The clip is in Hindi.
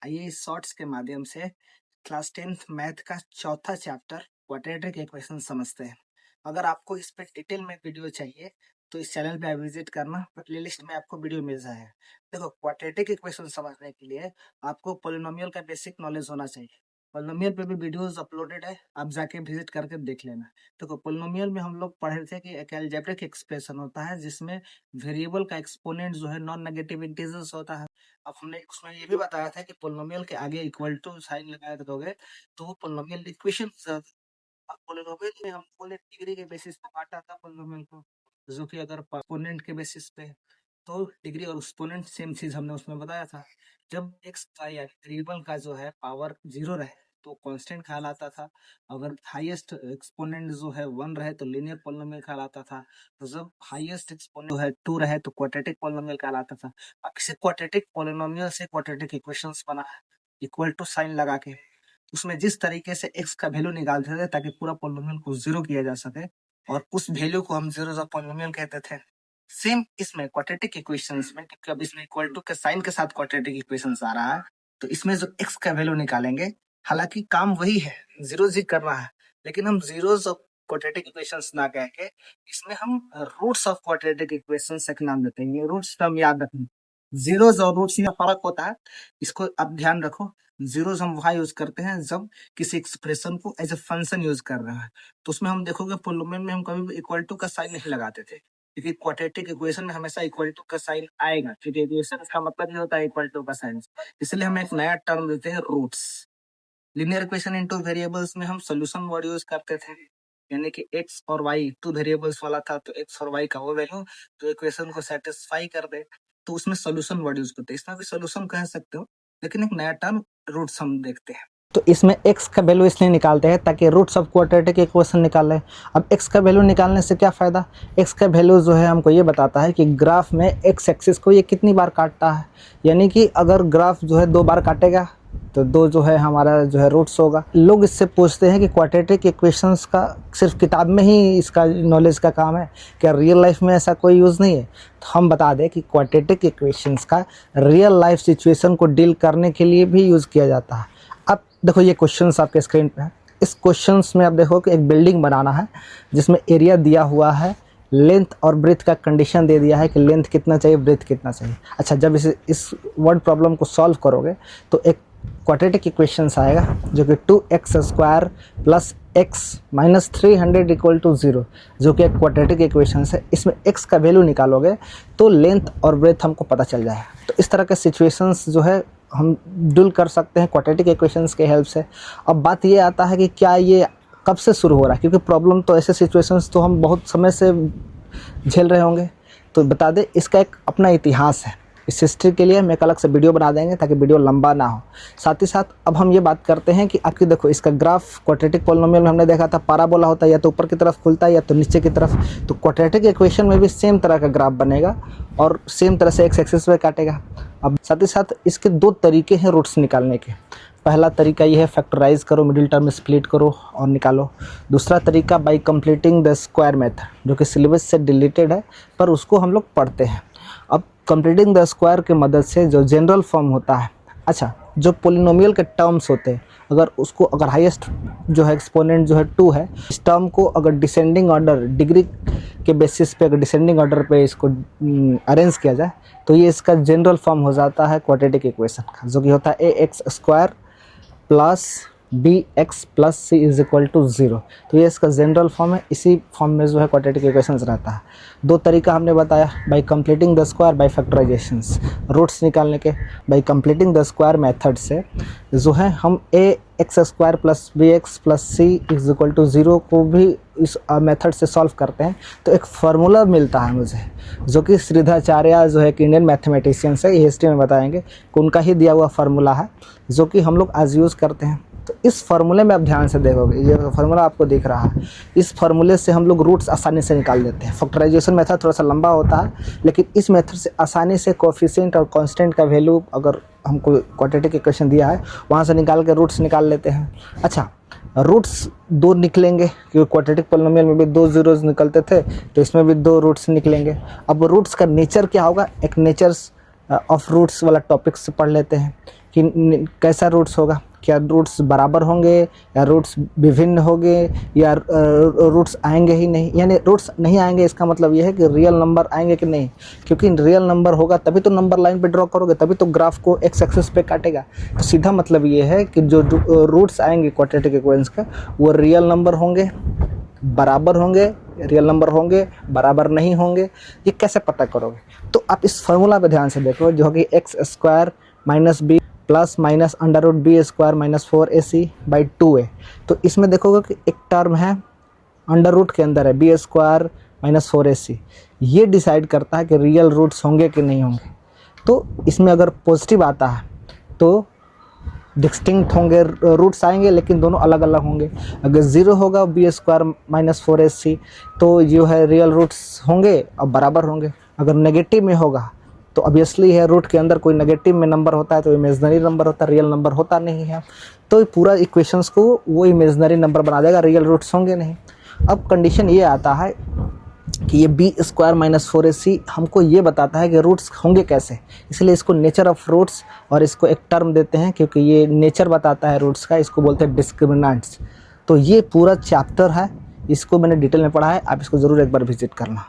आइए इस शॉर्ट्स के माध्यम से क्लास 10th मैथ का चौथा चैप्टर क्वाड्रेटिक इक्वेशन समझते हैं। अगर आपको इस पे डिटेल में वीडियो चाहिए तो इस चैनल पे आप विजिट करना, प्लेलिस्ट में आपको वीडियो मिल जाएगा। देखो, क्वाड्रेटिक इक्वेशन समझने के लिए आपको पॉलिनोमियल का बेसिक नॉलेज होना चाहिए। पॉलिनोमियल पे भी वीडियोस अपलोडेड है, आप जाके विजिट करके देख लेना। देखो, पॉलिनोमियल में हम लोग पढ़े थे कि एक अलजेब्रिक एक्सप्रेशन होता है जिसमें वेरिएबल का एक्सपोनेंट जो है नॉन नेगेटिव इंटीजर्स होता है। अब हमने उसमें ये भी बताया था कि पोलिनोमियल के आगे इक्वल टू साइन लगाए दोगे तो वो पोलिनोमियल इक्वेशन। पोलिनोमियल में हमको डिग्री के बेसिस पे बांटा था पोलिनोमियल को, जो कि अगर एक्सपोनेंट के बेसिस पे तो डिग्री और एक्सपोनेंट सेम चीज हमने उसमें बताया था। जब एक्स का या वेरिएबल का जो है पावर 0 रहे तो कांस्टेंट कहलाता था। अगर हाईएस्ट एक्सपोनेंट जो है 1 रहे तो लीनियर पोलिनोमियल कहलाता था। तो जब हाईएस्ट एक्सपोनेंट जो है 2 रहे तो क्वाड्रेटिक पोलिनोमियल कहलाता था। अब इसे क्वाड्रेटिक पोलिनोमियल से क्वाड्रेटिक इक्वेशंस बना है इक्वल टू साइन लगा के। उसमें जिस तरीके से एक्स का वैल्यू निकालते थे ताकि पूरा पोलिनोमियल को 0 किया जा सके और उस वैल्यू को हम 0 पोलिनोमियल कहते थे, सेम इसमें क्वाड्रेटिक इक्वेशंस में, क्योंकि अब इसमें इक्वल टू के साइन के साथ क्वाड्रेटिक इक्वेशंस आ रहा है, तो इसमें जो एक्स का वैल्यू निकालेंगे, हालांकि काम वही है, 0 जी करना है, लेकिन हम जीरोस ऑफ क्वाड्रेटिक इक्वेशंस ना कह के इसमें हम रूट्स ऑफ क्वाड्रेटिक इक्वेशंस का नाम देते हैं। ये रूट्स हम याद रखें, जीरोस और रूट्स में फर्क होता है, इसको आप ध्यान रखो। जीरोस हम वहां यूज करते हैं जब किसी एक्सप्रेशन को एज ए फंक्शन यूज कर रहा है, तो उसमें हम देखोगे पोलिनोमियल में हम कभी भी इक्वल टू का साइन नहीं लगाते थे, क्योंकि क्वाड्रेटिक इक्वेशन में हमेशा इक्वल टू का साइन आएगा, क्योंकि इक्वेशन का मतलब ये होता है इक्वल टू का साइन। इसलिए हम एक नया टर्म देते हैं roots. Linear equation in two variables में हम सॉल्यूशन वर्ड यूज करते थे, यानी कि एक्स और वाई 2 वेरिएबल्स वाला था, तो एक्स और वाई का वो वैल्यू जो इक्वेशन को सेटिस्फाई कर दे, तो उसमें सॉल्यूशन वर्ड यूज करते हैं। इसमें भी सॉल्यूशन कह सकते हो, लेकिन एक नया टर्म रूट्स हम देखते हैं। तो इसमें x का वैल्यू इसलिए निकालते हैं ताकि रूट्स ऑफ क्वाड्रेटिक इक्वेशन निकाल लें। अब x का वैल्यू निकालने से क्या फ़ायदा, x का वैल्यू जो है हमको ये बताता है कि ग्राफ में x एक्सिस को ये कितनी बार काटता है, यानी कि अगर ग्राफ जो है 2 बार काटेगा तो 2 जो है हमारा जो है रूट्स होगा। लोग इससे पूछते हैं कि क्वाड्रेटिक इक्वेशंस का सिर्फ किताब में ही इसका नॉलेज का काम है, क्या रियल लाइफ में ऐसा कोई यूज़ नहीं है? तो हम बता दें कि क्वाड्रेटिक इक्वेशंस का रियल लाइफ सिचुएशन को डील करने के लिए भी यूज़ किया जाता है। अब देखो, ये क्वेश्चंस आपके स्क्रीन पे है। इस क्वेश्चंस में आप देखो कि एक बिल्डिंग बनाना है जिसमें एरिया दिया हुआ है, लेंथ और ब्रेथ का कंडीशन दे दिया है कि लेंथ कितना चाहिए, ब्रेथ कितना चाहिए। अच्छा, जब इस वर्ड प्रॉब्लम को सॉल्व करोगे तो एक क्वाड्रेटिक इक्वेशंस आएगा जो कि 2x² plus x minus 300 equal to 0, जो कि एक क्वाड्रेटिक इक्वेशंस है। इसमें x का वैल्यू निकालोगे तो लेंथ और ब्रेथ हमको पता चल जाएगा। तो इस तरह के सिचुएशंस जो है हम डील कर सकते हैं क्वाड्रेटिक इक्वेशंस के हेल्प से। अब बात ये आता है कि क्या ये कब से शुरू हो रहा है, क्योंकि प्रॉब्लम तो ऐसे सिचुएशंस तो हम बहुत समय से झेल रहे होंगे। तो बता दें, इसका एक अपना इतिहास है। इस हिस्ट्री के लिए हम एक अलग से वीडियो बना देंगे ताकि वीडियो लंबा ना हो। साथ ही साथ अब हम ये बात करते हैं कि आपकी देखो, इसका ग्राफ क्वाड्रेटिक पॉलिनोमियल में हमने देखा था पाराबोला होता है, या तो ऊपर की तरफ खुलता है या तो नीचे की तरफ। तो क्वाड्रेटिक इक्वेशन में भी सेम तरह का ग्राफ बनेगा और सेम तरह से एक्स एक्सिस पे काटेगा। अब साथ ही साथ इसके 2 तरीके हैं रूट्स निकालने के। पहला तरीका ये है फैक्टराइज करो, मिडिल टर्म स्प्लिट करो और निकालो। दूसरा तरीका bye completing the square method, जो कि सिलेबस से डिलीटेड है पर उसको हम लोग पढ़ते हैं। अब कंप्लीटिंग द स्क्वायर की मदद से जो जनरल फॉर्म होता है, अच्छा, जो पोलिनोमियल के टर्म्स होते हैं, अगर हाईएस्ट जो है एक्सपोनेंट जो है 2 है, इस टर्म को अगर डिसेंडिंग ऑर्डर डिग्री के बेसिस पे अगर डिसेंडिंग ऑर्डर पे इसको अरेंज किया जाए तो ये इसका जनरल फॉर्म हो जाता है क्वाड्रेटिक इक्वेशन का, जो कि होता है ax² plus bx plus c is equal to 0। तो ये इसका जनरल फॉर्म है। इसी फॉर्म में जो है क्वाड्रेटिक इक्वेशंस रहता है। 2 तरीका हमने बताया, by completing the square, by factorisations. Roots निकालने के by completing the square method से जो है हम ax² plus bx plus c is equal to 0 को भी इस मेथड से सॉल्व करते हैं तो एक फार्मूला मिलता है मुझे, जो कि श्रीधराचार्य जो है कि इंडियन मैथमेटिशियंस है, ये हिस्ट्री में बताएंगे कि उनका ही दिया हुआ फार्मूला है जो कि हम लोग आज यूज़ करते हैं। तो इस फार्मूले में आप ध्यान से देखोगे, ये फार्मूला आपको दिख रहा है, इस फार्मूले से हम लोग रूट्स आसानी से निकाल देते हैं। फैक्टराइजेशन मेथड थोड़ा सा लंबा होता है, लेकिन इस मेथड से आसानी से कोएफिशिएंट और कांस्टेंट का वैल्यू अगर हमको क्वाड्रेटिक इक्वेशन दिया है वहाँ से निकाल के रूट्स निकाल लेते हैं। अच्छा, रूट्स 2 निकलेंगे क्योंकि क्वाड्रेटिक पॉलिनोमियल में भी 2 जीरोस निकलते थे, तो इसमें भी 2 रूट्स निकलेंगे। अब रूट्स का नेचर क्या होगा, एक नेचर ऑफ रूट्स वाला टॉपिक से पढ़ लेते हैं कि कैसा रूट्स होगा, क्या रूट्स बराबर होंगे या रूट्स विभिन्न होंगे या रूट्स आएंगे ही नहीं। यानी रूट्स नहीं आएंगे इसका मतलब ये है कि रियल नंबर आएंगे कि नहीं, क्योंकि रियल नंबर होगा तभी तो नंबर लाइन पे ड्रॉ करोगे, तभी तो ग्राफ को एक्स एक्सिस पे काटेगा। तो सीधा मतलब ये है कि जो रूट्स आएंगे क्वाड्रेटिक इक्वेशंस का वो रियल नंबर होंगे, बराबर होंगे, रियल नंबर होंगे, बराबर नहीं होंगे। ये कैसे पता करोगे? तो आप इस फॉर्मूला पे ध्यान से देखो जो कि x square minus b plus minus under root b square minus 4ac by 2a। तो इसमें देखोगे कि एक टर्म है अंडर रूट के अंदर है बी स्क्वायर माइनस 4ac, ये डिसाइड करता है कि रियल रूट्स होंगे कि नहीं होंगे। तो इसमें अगर पॉजिटिव आता है तो डिस्टिंक्ट होंगे, रूट्स आएंगे लेकिन दोनों अलग अलग होंगे। अगर ज़ीरो होगा बी स्क्वायर माइनस 4ac तो जो है रियल रूट्स होंगे और बराबर होंगे। अगर नेगेटिव में होगा तो ऑब्वियसली है रूट के अंदर कोई नेगेटिव में नंबर होता है तो इमेजनरी नंबर होता है, रियल नंबर होता नहीं है। तो पूरा इक्वेशंस को वो इमेजनरी नंबर बना देगा, रियल रूट्स होंगे नहीं। अब कंडीशन ये आता है कि ये बी स्क्वायर माइनस 4ac हमको ये बताता है कि रूट्स होंगे कैसे, इसलिए इसको नेचर ऑफ रूट्स और इसको एक टर्म देते हैं क्योंकि ये नेचर बताता है रूट्स का, इसको बोलते हैं डिस्क्रिमिनेंट्स। तो ये पूरा चैप्टर है, इसको मैंने डिटेल में पढ़ा है, आप इसको ज़रूर एक बार विजिट करना।